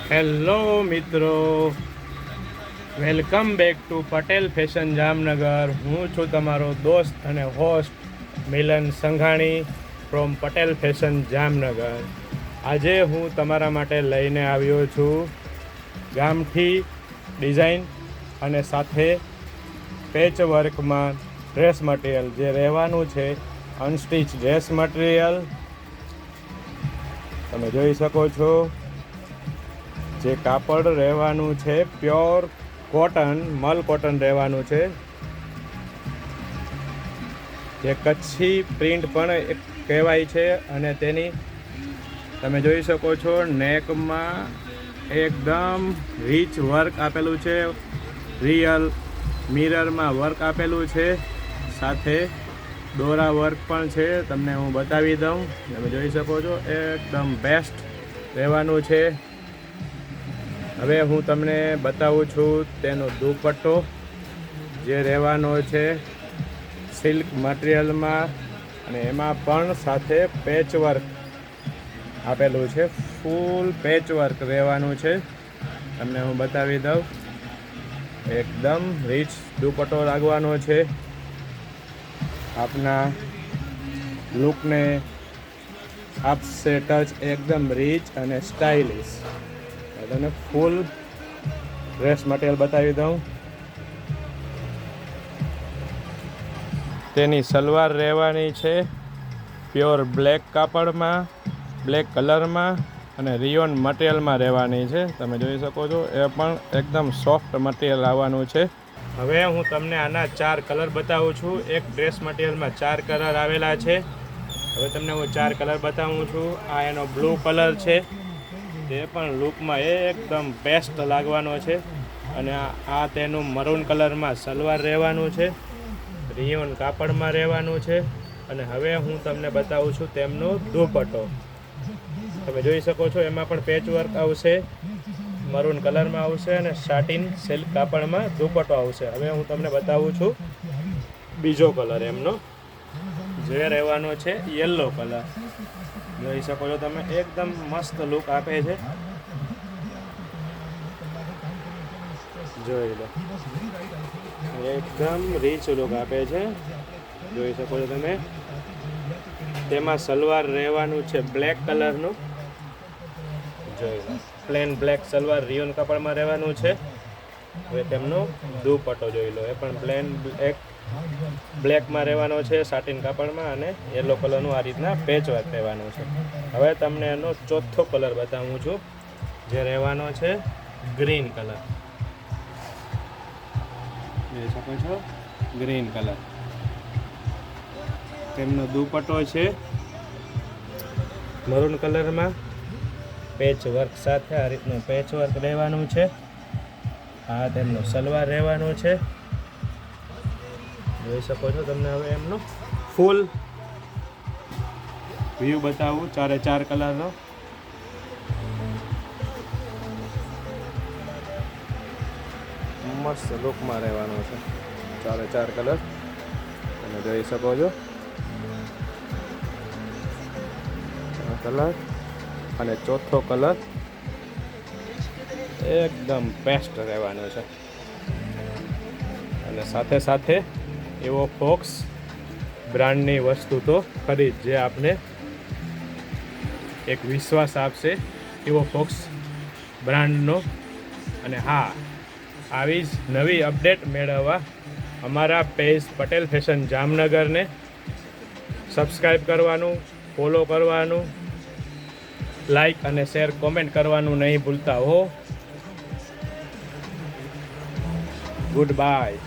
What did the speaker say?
Hello મિત્રો, welcome back to Patel fashion Jamnagar. હું છું તમારો દોસ્ત અને host Milan Sanghani from Patel fashion Jamnagar. આજે હું તમારા માટે લઈને આવ્યો છું ગામઠી ડિઝાઇન અને સાથે પેચ વર્કમાં ડ્રેસ મટીરિયલ જે રહેવાનું છે અનસ્ટિચ ડ્રેસ મટીરિયલ. તમે જોઈ શકો છો જે કાપડ રહેવાનું છે પ્યોર કોટન, મલ કોટન રહેવાનું છે. જે કચ્છી પ્રિન્ટ પણ એક કહેવાય છે અને તેની તમે જોઈ શકો છો નેકમાં એકદમ રીચ વર્ક આપેલું છે, રિયલ મિરરમાં વર્ક આપેલું છે, સાથે દોરા વર્ક પણ છે. તમને હું બતાવી દઉં, તમે જોઈ શકો છો એકદમ બેસ્ટ રહેવાનું છે. હવે હું તમને બતાવું છું તેનો દુપટ્ટો જે રહેવાનો છે સિલ્ક મટીરિયલમાં અને એમાં પણ સાથે પેચ વર્ક આપેલું છે. ફૂલ પેચ વર્ક રહેવાનું છે. તમને હું બતાવી દઉં, એકદમ રીચ દુપટ્ટો લાગવાનો છે. આપના લુકને આપશે ટચ એકદમ રીચ અને સ્ટાઇલિશ. તમને ફૂલ ડ્રેસ મટીરિયલ બતાવી દઉં. તેની સલવાર રહેવાની છે પ્યોર બ્લેક કાપડમાં, બ્લેક કલરમાં અને રિયોન મટીરિયલમાં રહેવાની છે. તમે જોઈ શકો છો એ પણ એકદમ સોફ્ટ મટીરિયલ આવવાનું છે. હવે હું તમને આના 4 કલર બતાવું છું. એક ડ્રેસ મટીરિયલમાં 4 કલર આવેલા છે. હવે તમને હું 4 કલર બતાવું છું. આ એનો બ્લુ કલર છે, તે પણ લુકમાં એકદમ બેસ્ટ લાગવાનો છે. અને આ તેનું મરૂન કલરમાં સલવાર રહેવાનું છે, રિયોન કાપડમાં રહેવાનું છે. અને હવે હું તમને બતાવું છું તેમનો દુપટ્ટો. તમે જોઈ શકો છો એમાં પણ પેચ વર્ક આવશે, મરૂન કલરમાં આવશે અને સાટિન સિલ્ક કાપડમાં દુપટ્ટો આવશે. હવે હું તમને બતાવું છું બીજો કલર એમનો જે રહેવાનો છે યલો કલર. જોઈ શકો છો તમે એકદમ મસ્ત લુક આપે છે. જોઈ લો, એકદમ રીચ લુક આપે છે. જોઈ શકો છો તમે. તેમાં સલવાર રહેવાનું છે બ્લેક કલરનું. જોઈ લો, પ્લેન બ્લેક સલવાર રિયોન કાપડમાં રહેવાનું છે. હવે તેમનો દુપટ્ટો જોઈ લો, એ પણ પ્લેન બ્લેકમાં રહેવાનો છે સાટિન કાપડમાં અને યલો કલરનું આ રીતના પેચ વર્ક રહેવાનું છે. હવે તમને એનો ચોથો કલર બતાવું છું જે રહેવાનો છે ગ્રીન કલર. જોઈ શકો છો ગ્રીન કલર. તેમનો દુપટ્ટો છે મરૂન કલરમાં પેચ વર્ક સાથે આ રીતનું પેચ વર્ક રહેવાનું છે. આ તેમનો સલવાર રહેવાનું છે. જોઈ શકો છો તમને હવે એમનો ફૂલ વ્યૂ બતાવું 4 કલરનો. મસ્ત લુકમાં રહેવાનો છે 4 કલર. તમે જોઈ શકો છો કલર અને ચોથો કલર એકદમ બેસ્ટ રહેવાનો છે. અને સાથે સાથે એવો ફોક્સ બ્રાન્ડની વસ્તુ તો ખરી જ, જે આપને એક વિશ્વાસ આપશે એવો ફોક્સ બ્રાન્ડનો. અને હા, આવી જ નવી અપડેટ મેળવવા અમારા પેજ પટેલ ફેશન જામનગરને સબસ્ક્રાઈબ કરવાનું, ફોલો કરવાનું, લાઈક અને શેર કોમેન્ટ કરવાનું નહીં ભૂલતા હો. Good bye.